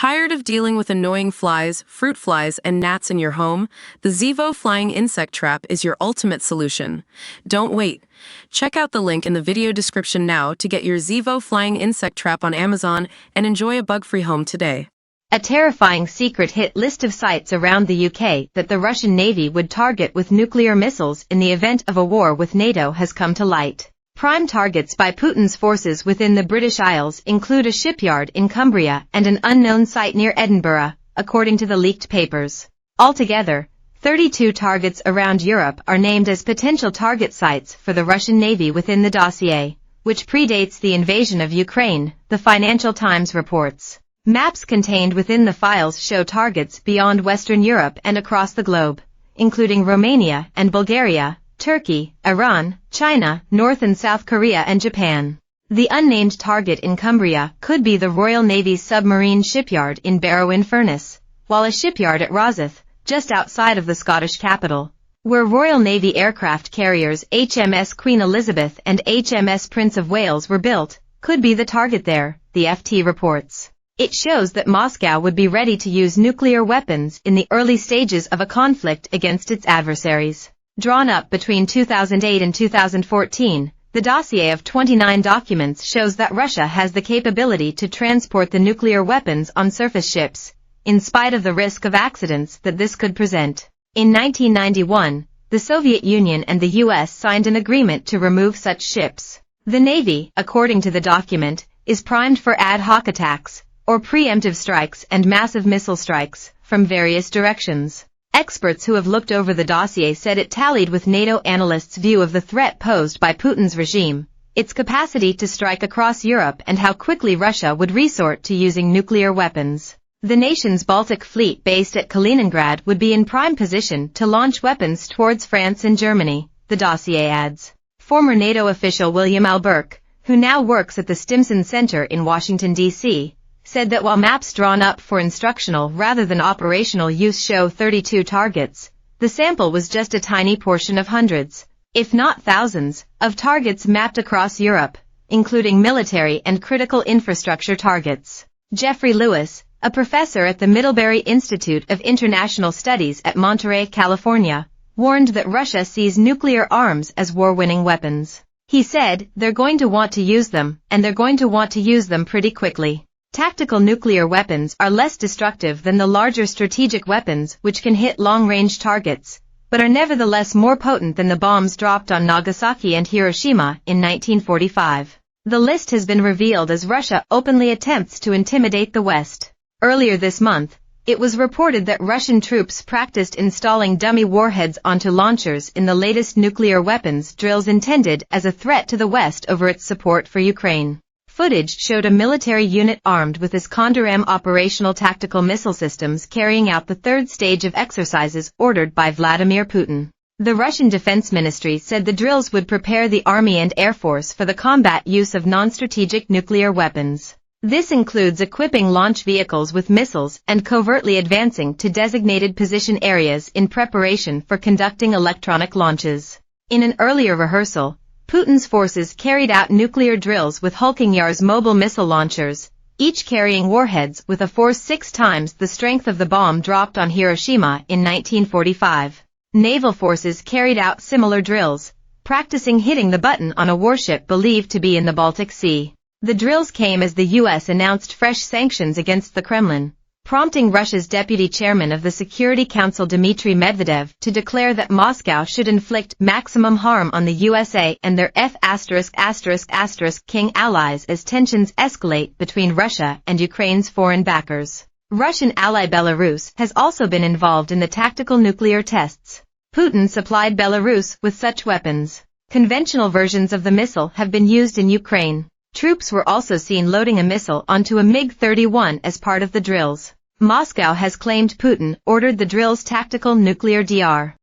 Tired of dealing with annoying flies, fruit flies, and gnats in your home? The Zevo Flying Insect Trap is your ultimate solution. Don't wait. Check out the link in the video description now to get your Zevo Flying Insect Trap on Amazon and enjoy a bug-free home today. A terrifying secret hit list of sites around the UK that the Russian Navy would target with nuclear missiles in the event of a war with NATO has come to light. Prime targets by Putin's forces within the British Isles include a shipyard in Cumbria and an unknown site near Edinburgh, according to the leaked papers. Altogether, 32 targets around Europe are named as potential target sites for the Russian Navy within the dossier, which predates the invasion of Ukraine, the Financial Times reports. Maps contained within the files show targets beyond Western Europe and across the globe, including Romania and Bulgaria, Turkey, Iran, China, North and South Korea and Japan. The unnamed target in Cumbria could be the Royal Navy's submarine shipyard in Barrow-in-Furness, while a shipyard at Rosyth, just outside of the Scottish capital, where Royal Navy aircraft carriers HMS Queen Elizabeth and HMS Prince of Wales were built, could be the target there, the FT reports. It shows that Moscow would be ready to use nuclear weapons in the early stages of a conflict against its adversaries. Drawn up between 2008 and 2014, the dossier of 29 documents shows that Russia has the capability to transport the nuclear weapons on surface ships, in spite of the risk of accidents that this could present. In 1991, the Soviet Union and the US signed an agreement to remove such ships. The Navy, according to the document, is primed for ad hoc attacks, or preemptive strikes and massive missile strikes, from various directions. Experts who have looked over the dossier said it tallied with NATO analysts' view of the threat posed by Putin's regime, its capacity to strike across Europe and how quickly Russia would resort to using nuclear weapons. The nation's Baltic fleet based at Kaliningrad would be in prime position to launch weapons towards France and Germany, the dossier adds. Former NATO official William Alberk, who now works at the Stimson Center in Washington, D.C., said that while maps drawn up for instructional rather than operational use show 32 targets, the sample was just a tiny portion of hundreds, if not thousands, of targets mapped across Europe, including military and critical infrastructure targets. Jeffrey Lewis, a professor at the Middlebury Institute of International Studies at Monterey, California, warned that Russia sees nuclear arms as war-winning weapons. He said, "They're going to want to use them, and they're going to want to use them pretty quickly." Tactical nuclear weapons are less destructive than the larger strategic weapons which can hit long-range targets, but are nevertheless more potent than the bombs dropped on Nagasaki and Hiroshima in 1945. The list has been revealed as Russia openly attempts to intimidate the West. Earlier this month, it was reported that Russian troops practiced installing dummy warheads onto launchers in the latest nuclear weapons drills intended as a threat to the West over its support for Ukraine. Footage showed a military unit armed with Iskander-M operational tactical missile systems carrying out the third stage of exercises ordered by Vladimir Putin. The Russian Defense Ministry said the drills would prepare the Army and Air Force for the combat use of non-strategic nuclear weapons. This includes equipping launch vehicles with missiles and covertly advancing to designated position areas in preparation for conducting electronic launches. In an earlier rehearsal, Putin's forces carried out nuclear drills with Hulking Yar's mobile missile launchers, each carrying warheads with a force 6 times the strength of the bomb dropped on Hiroshima in 1945. Naval forces carried out similar drills, practicing hitting the button on a warship believed to be in the Baltic Sea. The drills came as the U.S. announced fresh sanctions against the Kremlin, prompting Russia's deputy chairman of the Security Council Dmitry Medvedev to declare that Moscow should inflict maximum harm on the USA and their King allies as tensions escalate between Russia and Ukraine's foreign backers. Russian ally Belarus has also been involved in the tactical nuclear tests. Putin supplied Belarus with such weapons. Conventional versions of the missile have been used in Ukraine. Troops were also seen loading a missile onto a MiG-31 as part of the drills. Moscow has claimed Putin ordered the drills tactical nuclear Dr.